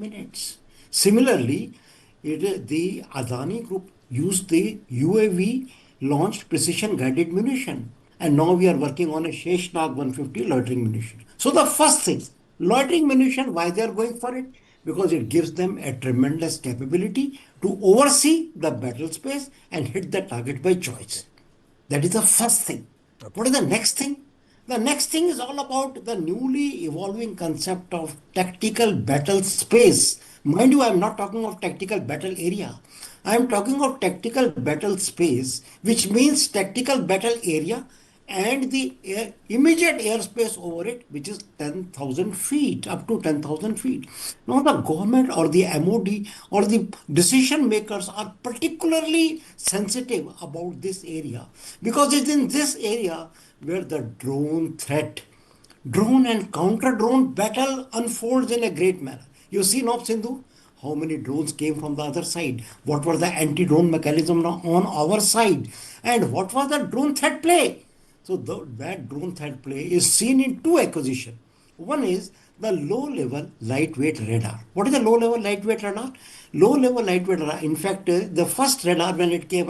minutes. Similarly, the Adani Group used the UAV launched precision guided munition. And now we are working on a Sheshnag 150 loitering munition. So the first thing, loitering munition, why they are going for it? Because it gives them a tremendous capability to oversee the battle space and hit the target by choice. That is the first thing. Okay. What is the next thing? The next thing is all about the newly evolving concept of tactical battle space. Mind you, I am not talking of tactical battle area. I am talking of tactical battle space, which means tactical battle area and the immediate airspace over it, which is 10,000 feet, up to 10,000 feet. Now, the government or the MOD or the decision makers are particularly sensitive about this area because it's in this area where the drone threat, drone and counter drone battle unfolds in a great manner. You see, Nob Sindhu, how many drones came from the other side? What was the anti-drone mechanism on our side? And what was the drone threat play? So that drone threat play is seen in two acquisition. One is the low-level lightweight radar. What is the low-level lightweight radar? Low-level lightweight radar. In fact, the first radar when it came,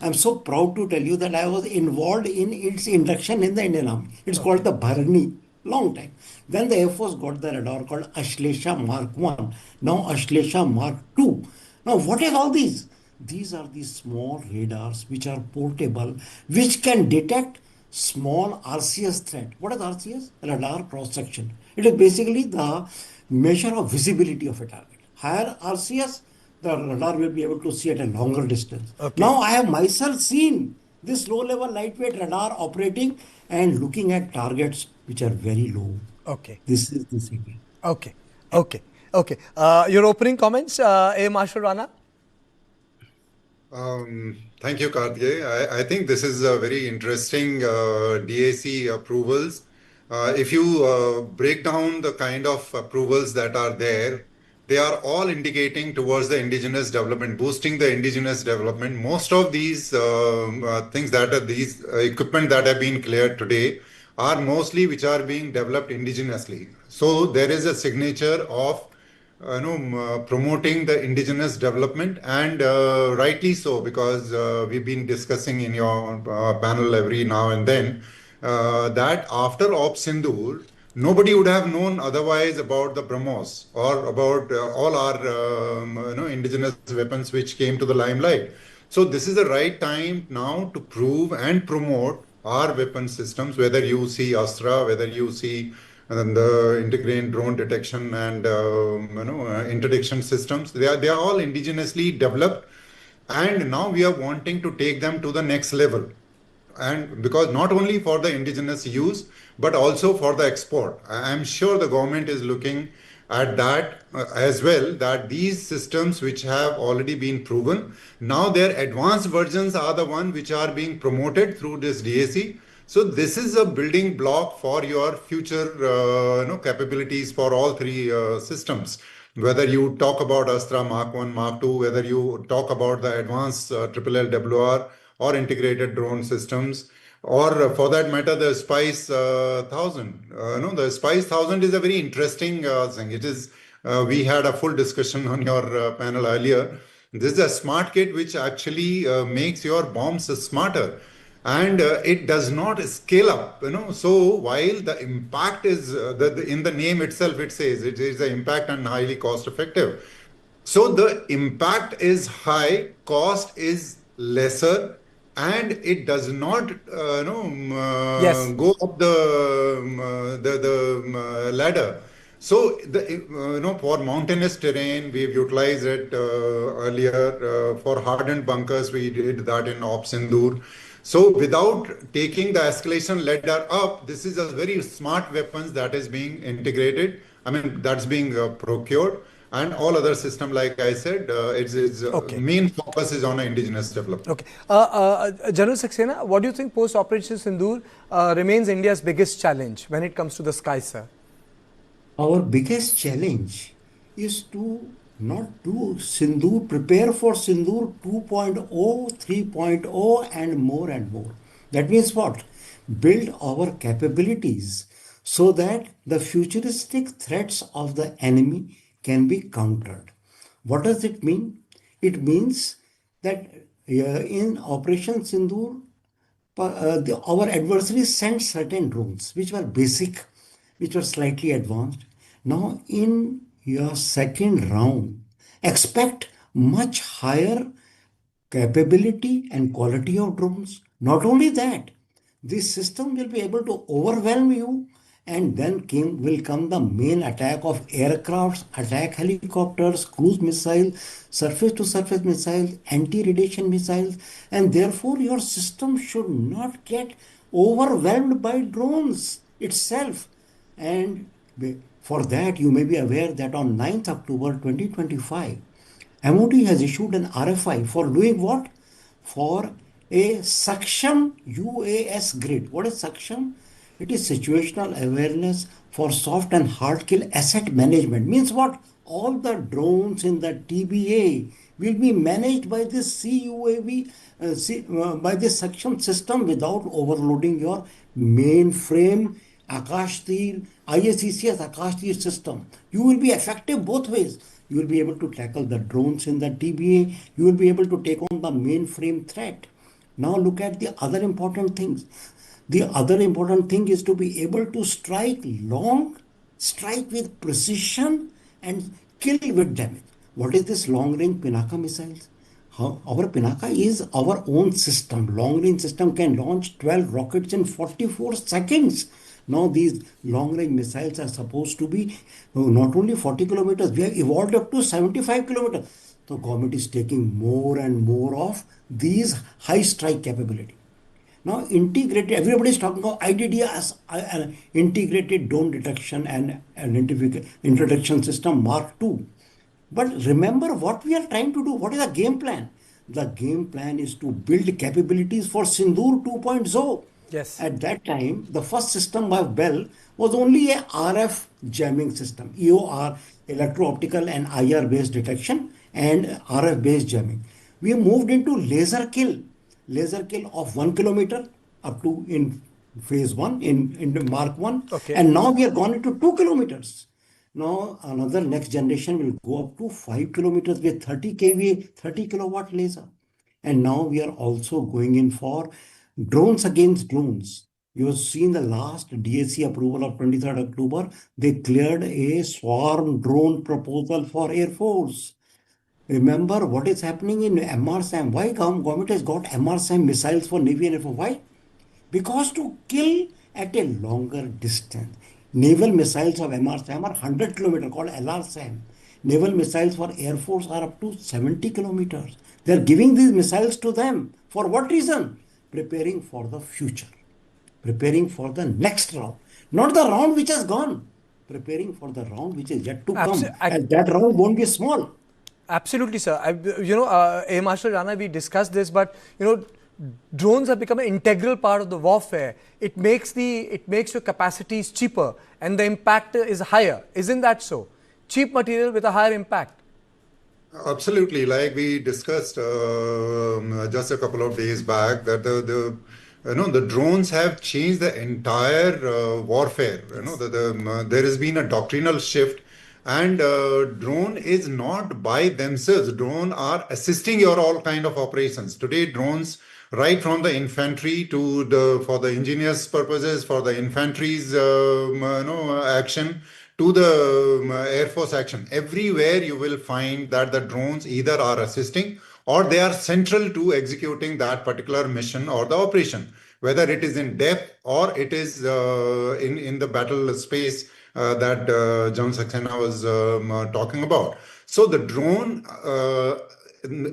I'm so proud to tell you that I was involved in its induction in the Indian Army. It's called Okay. the Bharani. Long time. Then the Air Force got the radar called Ashlesha Mark-I. Now Ashlesha Mark-II. Now what is all these? These are the small radars which are portable, which can detect small RCS threat. What is RCS? Radar cross section. It is basically the measure of visibility of a target. Higher RCS, the radar will be able to see at a longer distance. Okay. Now I have myself seen this low level lightweight radar operating and looking at targets which are very low. Okay. This is the secret. Okay. Okay. Okay. Your opening comments, A. Marshal Rana? Thank you, Karthikeya. I think this is a very interesting DAC approvals. If you break down the kind of approvals that are there, they are all indicating towards the indigenous development, boosting the indigenous development. Most of these things that are these equipment that have been cleared today are mostly which are being developed indigenously. So there is a signature of promoting the indigenous development, and rightly so, because we've been discussing in your panel every now and then that after Op Sindoor, nobody would have known otherwise about the BrahMos or about all our indigenous weapons which came to the limelight. So this is the right time now to prove and promote our weapon systems, whether you see Astra, whether you see the integrated drone detection and interdiction systems. They are all indigenously developed, and now we are wanting to take them to the next level. And because not only for the indigenous use, but also for the export. I'm sure the government is looking at that as well, that these systems which have already been proven, now their advanced versions are the one which are being promoted through this DAC. So this is a building block for your future capabilities for all three systems. Whether you talk about Astra Mark-I, Mark-II, whether you talk about the advanced LLWR or integrated drone systems, or for that matter, the Spice 1000. The Spice 1000 is a very interesting thing. It is, we had a full discussion on your panel earlier. This is a smart kit which actually makes your bombs smarter, and it does not scale up. So while the impact is in the name itself, it says it is the impact and highly cost effective. So the impact is high, cost is lesser, and it does not Yes. go up the ladder. So for mountainous terrain, we've utilized it earlier. For hardened bunkers, we did that in Op Sindoor. So without taking the escalation ladder up, this is a very smart weapons that is being integrated. I mean, that's being procured, and all other system, like I said, its Okay. main focus is on indigenous development. Okay. General Saxena, what do you think post-Operation Sindoor remains India's biggest challenge when it comes to the sky, sir? Our biggest challenge is to not do Sindoor, prepare for Sindoor 2.0, 3.0, and more and more. That means what? Build our capabilities so that the futuristic threats of the enemy can be countered. What does it mean? It means that in Operation Sindoor, our adversaries sent certain drones which were basic, which were slightly advanced. Now, in your second round, expect much higher capability and quality of drones. Not only that, this system will be able to overwhelm you, and then will come the main attack of aircrafts, attack helicopters, cruise missiles, surface to surface missiles, anti-radiation missiles, and therefore your system should not get overwhelmed by drones itself. And for that, you may be aware that on 9th October 2025, MOD has issued an RFI for doing what? For a suction UAS grid. What is suction? It is situational awareness for soft and hard kill asset management. Means what? All the drones in the TBA will be managed by this CUAV, by this suction system without overloading your mainframe Akash Tir, ISCCS Akash Tir system. You will be effective both ways. You will be able to tackle the drones in the TBA. You will be able to take on the mainframe threat. Now look at the other important things. The other important thing is to be able to strike long, strike with precision, and kill with damage. What is this long range Pinaka missiles? Our Pinaka is our own system. Long range system can launch 12 rockets in 44 seconds. Now these long range missiles are supposed to be not only 40 kilometers, we have evolved up to 75 kilometers. So government is taking more and more of these high strike capability. Now integrated, everybody is talking about IDD as integrated drone detection and introduction system Mark-II. But remember what we are trying to do. What is the game plan? The game plan is to build capabilities for Sindoor 2.0. Yes. At that time, the first system by Bell was only a RF jamming system, EOR, electro-optical and IR based detection and RF based jamming. We moved into laser kill of 1 kilometer up to in phase one in the Mark 1. Okay. And now we are gone into 2 kilometers. Now another next generation will go up to 5 kilometers with 30 kVA, 30 kilowatt laser. And now we are also going in for drones against drones. You have seen the last DAC approval of 23rd October. They cleared a swarm drone proposal for Air Force. Remember what is happening in MRSAM. Why government has got MRSAM missiles for Navy and Air Force? Why? Because to kill at a longer distance. Naval missiles of MRSAM are 100 kilometers called LRSAM. Naval missiles for Air Force are up to 70 kilometers. They are giving these missiles to them. For what reason? Preparing for the future. Preparing for the next round. Not the round which has gone. Preparing for the round which is yet to come. And that round won't be small. Absolutely, sir. Air Marshal Rana, we discussed this, but drones have become an integral part of the warfare. It makes your capacities cheaper and the impact is higher. Isn't that so? Cheap material with a higher impact. Absolutely. Like we discussed just a couple of days back, that the drones have changed the entire warfare. There has been a doctrinal shift, and drone is not by themselves. Drone are assisting your all kind of operations. Today, drones, right from the infantry to for the engineers' purposes, for the infantry's action, to the Air Force action. Everywhere you will find that the drones either are assisting or they are central to executing that particular mission or the operation, whether it is in depth or it is in the battle space that John Saxena was talking about. So the drone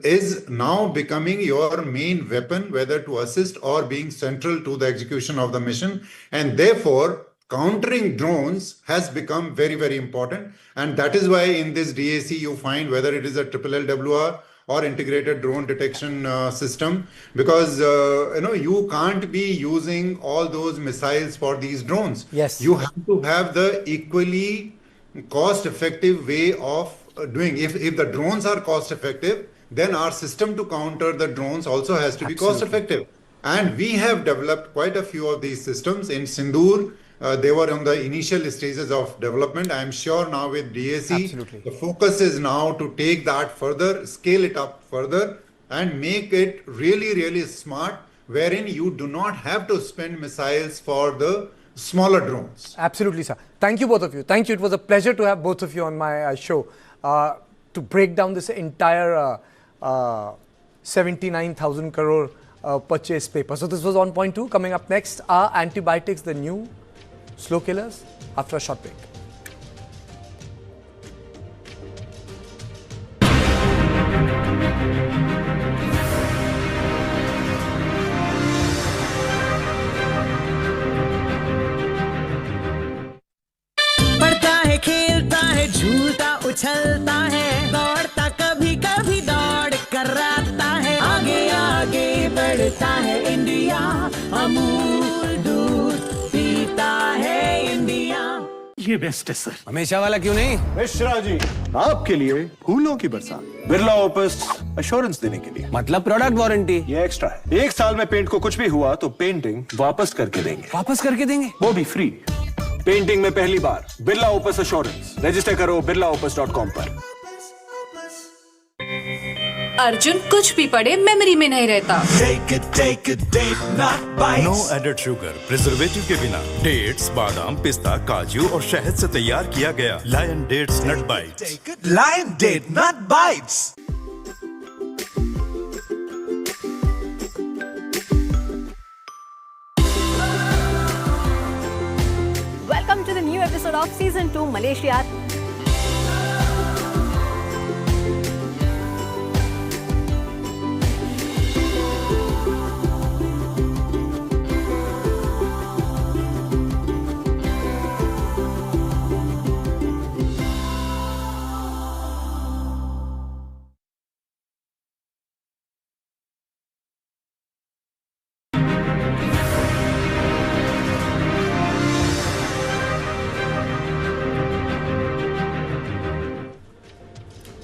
is now becoming your main weapon, whether to assist or being central to the execution of the mission, and therefore countering drones has become very, very important. And that is why in this DAC you find whether it is a triple LWR or integrated drone detection system, because you can't be using all those missiles for these drones. Yes. You have to have the equally cost effective way of doing. If the drones are cost effective, then our system to counter the drones also has to be cost effective. And we have developed quite a few of these systems. In Sindoor, they were on the initial stages of development. I am sure now with DAC, Absolutely. the focus is now to take that further, scale it up further, and make it really, really smart, wherein you do not have to spend missiles for the smaller drones. Absolutely, sir. Thank you, both of you. Thank you. It was a pleasure to have both of you on my show to break down this entire 79,000 crore purchase paper. So this was 1.2. Coming up next, are antibiotics the new slow killers? After a short break. खेलता है झूलता उछलता है दौड़ता कभी कभी दौड़ कराता है आगे आगे बढ़ता है इंडिया अमूल दूध पीता है इंडिया ये बेस्ट है सर। हमेशा वाला क्यों नहीं? मिश्रा जी, आपके लिए फूलों की बरसात बिरला ओपस एश्योरेंस देने के लिए। मतलब प्रोडक्ट वारंटी? ये एक्स्ट्रा है। 1 साल में पेंट को कुछ भी हुआ तो पेंटिंग वापस करके देंगे। वापस करके देंगे? वो भी फ्री। पेंटिंग में पहली बार बिरला ओपस एश्योरेंस। रजिस्टर करो birlaopus.com पर। अर्जुन कुछ भी पढ़े मेमोरी में नहीं रहता। नो एडेड शुगर, प्रिजर्वेटिव के बिना। डेट्स, बादाम, पिस्ता, काजू और शहद से तैयार किया गया lion dates nut bites. Lion date nut bites. Welcome to the new episode of Season 2 Malaysia.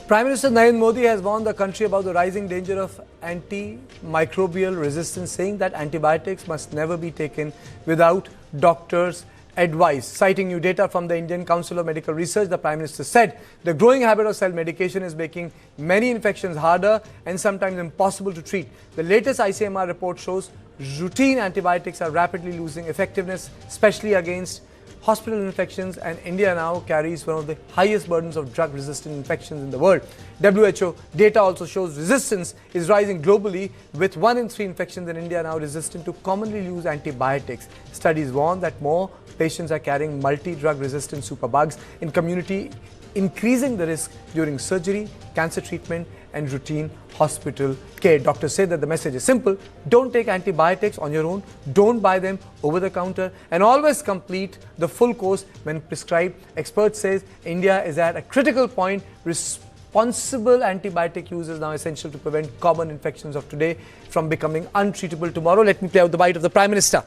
Prime Minister Narendra Modi has warned the country about the rising danger of antimicrobial resistance, saying that antibiotics must never be taken without doctors' advice. Citing new data from the Indian Council of Medical Research, the Prime Minister said the growing habit of self-medication is making many infections harder and sometimes impossible to treat. The latest ICMR report shows routine antibiotics are rapidly losing effectiveness, especially against hospital infections, and India now carries one of the highest burdens of drug-resistant infections in the world. WHO data also shows resistance is rising globally, with 1 in 3 infections in India now resistant to commonly used antibiotics. Studies warn that more patients are carrying multi-drug resistant superbugs in community, increasing the risk during surgery, cancer treatment and routine hospital care. Doctors say that the message is simple: don't take antibiotics on your own, don't buy them over the counter, and always complete the full course when prescribed. Experts say India is at a critical point. Responsible antibiotic use is now essential to prevent common infections of today from becoming untreatable tomorrow. Let me play out the bite of the Prime Minister.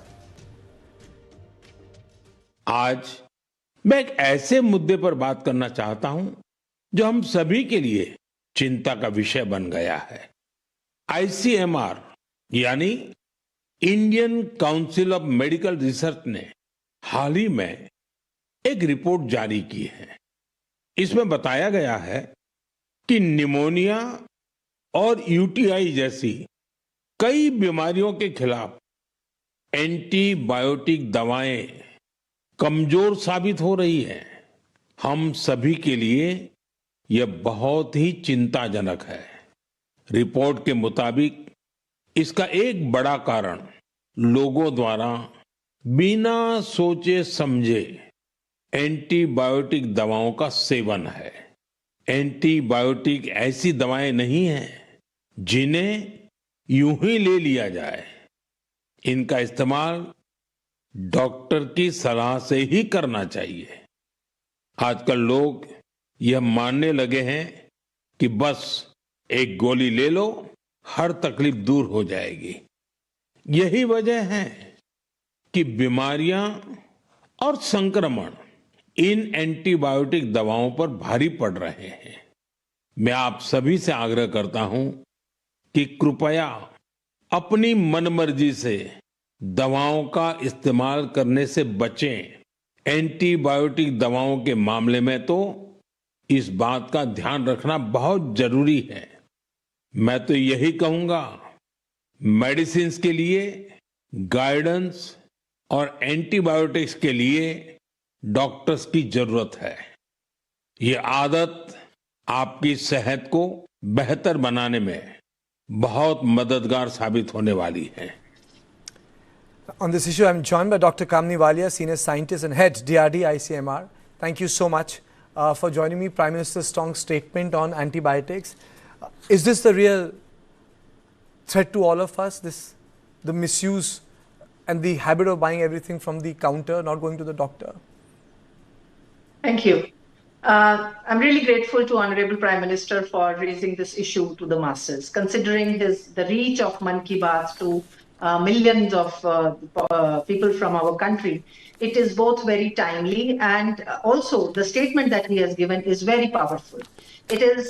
आज मैं एक ऐसे मुद्दे पर बात करना चाहता हूं जो हम सभी के लिए चिंता का विषय बन गया है। आईसीएमआर यानी Indian council of medical research ने हाल ही में एक रिपोर्ट जारी की है। इसमें बताया गया है कि निमोनिया और यूटीआई जैसी कई बीमारियों के खिलाफ एंटीबायोटिक दवाएं कमजोर साबित हो रही है। हम सभी के लिए यह बहुत ही चिंताजनक है। रिपोर्ट के मुताबिक इसका एक बड़ा कारण लोगों द्वारा बिना सोचे समझे एंटीबायोटिक दवाओं का सेवन है। एंटीबायोटिक ऐसी दवाएं नहीं हैं जिन्हें यूं ही ले लिया जाए। इनका इस्तेमाल डॉक्टर की सलाह से ही करना चाहिए। आजकल लोग यह मानने लगे हैं कि बस एक गोली ले लो, हर तकलीफ दूर हो जाएगी। यही वजह है कि बीमारियां और संक्रमण इन एंटीबायोटिक दवाओं पर भारी पड़ रहे हैं। मैं आप सभी से आग्रह करता हूं कि कृपया अपनी मनमर्जी से दवाओं का इस्तेमाल करने से बचें। एंटीबायोटिक दवाओं के मामले में तो इस बात का ध्यान रखना बहुत जरूरी है। मैं तो यही कहूंगा, मेडिसिन्स के लिए गाइडेंस और एंटीबायोटिक्स के लिए डॉक्टर्स की जरूरत है। ये आदत आपकी सेहत को बेहतर बनाने में बहुत मददगार साबित होने वाली है। On this issue, I'm joined by Dr. Kamini Walia, Senior Scientist and Head, DRD ICMR. Thank you so much for joining me. Prime Minister's strong statement on antibiotics. Is this the real threat to all of us, the misuse and the habit of buying everything from the counter, not going to the doctor? Thank you. I'm really grateful to Honorable Prime Minister for raising this issue to the masses. Considering the reach of Mann Ki Baat to millions of people from our country, it is both very timely and also the statement that he has given is very powerful. It is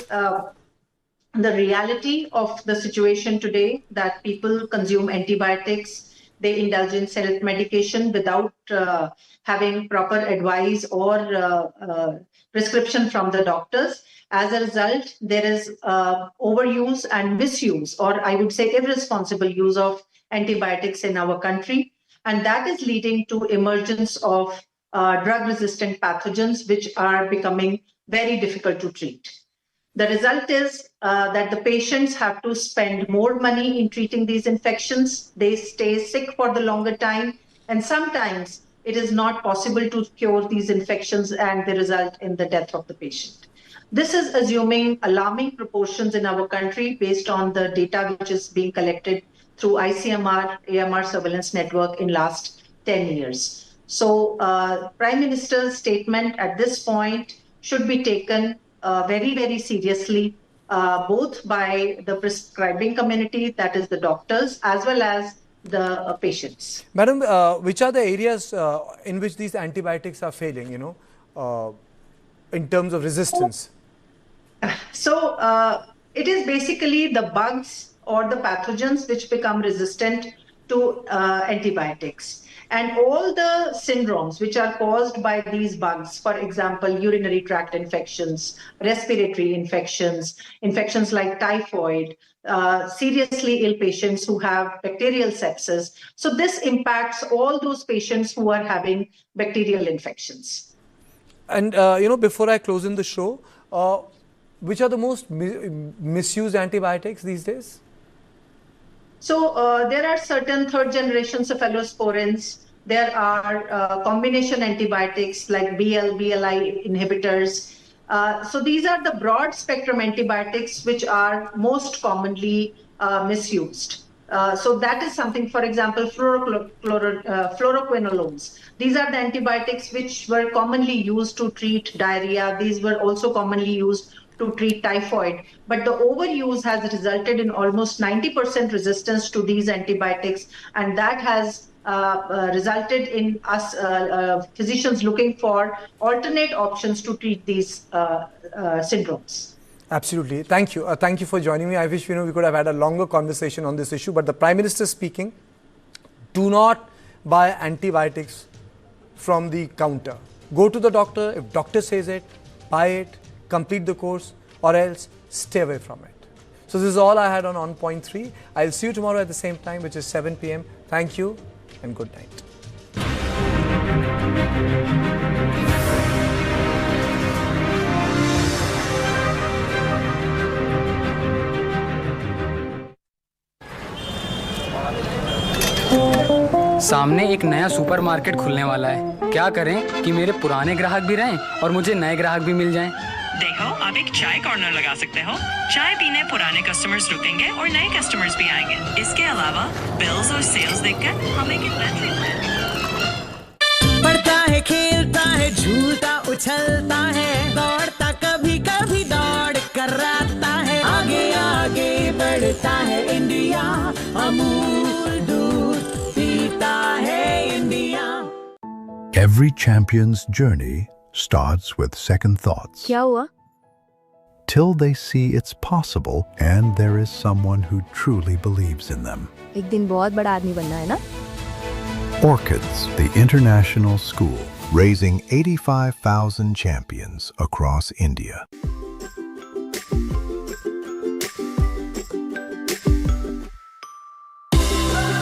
the reality of the situation today that people consume antibiotics, they indulge in self-medication without having proper advice or prescription from the doctors. As a result, there is overuse and misuse, or I would say irresponsible use of antibiotics in our country. And that is leading to emergence of drug-resistant pathogens, which are becoming very difficult to treat. The result is that the patients have to spend more money in treating these infections. They stay sick for the longer time, and sometimes it is not possible to cure these infections, and they result in the death of the patient. This is assuming alarming proportions in our country based on the data which is being collected through ICMR, AMR surveillance network in last 10 years. So Prime Minister's statement at this point should be taken very, very seriously, both by the prescribing community, that is the doctors, as well as the patients. Madam, which are the areas in which these antibiotics are failing, in terms of resistance? So it is basically the bugs or the pathogens which become resistant to antibiotics. And all the syndromes which are caused by these bugs, for example, urinary tract infections, respiratory infections, infections like typhoid, seriously ill patients who have bacterial sepsis. So this impacts all those patients who are having bacterial infections. And, before I close in the show, which are the most misused antibiotics these days? So there are certain third-generation cephalosporins. There are combination antibiotics like BL, BLI inhibitors. So these are the broad-spectrum antibiotics which are most commonly misused. So that is something, for example, fluoroquinolones. These are the antibiotics which were commonly used to treat diarrhea. These were also commonly used to treat typhoid, but the overuse has resulted in almost 90% resistance to these antibiotics, and that has resulted in us physicians looking for alternate options to treat these syndromes. Absolutely. Thank you. Thank you for joining me. I wish we could have had a longer conversation on this issue, but the Prime Minister speaking, do not buy antibiotics from the counter. Go to the doctor. If doctor says it, buy it, complete the course, or else stay away from it. So this is all I had on point 3. I'll see you tomorrow at the same time, which is 7 p.m. Thank you and good night. सामने एक नया supermarket खुलने वाला है। क्या करें कि मेरे पुराने ग्राहक भी रहें और मुझे नए ग्राहक भी मिल जाएं? देखो, आप एक चाय कॉर्नर लगा सकते हो। चाय पीने पुराने कस्टमर्स रुकेंगे और नए कस्टमर्स भी आएंगे। इसके अलावा बिल्स और सेल्स देखकर हमें कितना बढ़ता है, खेलता है, झूलता उछलता है, दौड़ता कभी कभी दौड़ कराता है, आगे आगे बढ़ता है इंडिया, अमूल दूध पीता है India. Every champion's journey starts with second thoughts. क्या हुआ? Till they see it's possible and there is someone who truly believes in them. एक दिन बहुत बड़ा आदमी बनना है ना? Orchids, the international school raising 85,000 champions across India.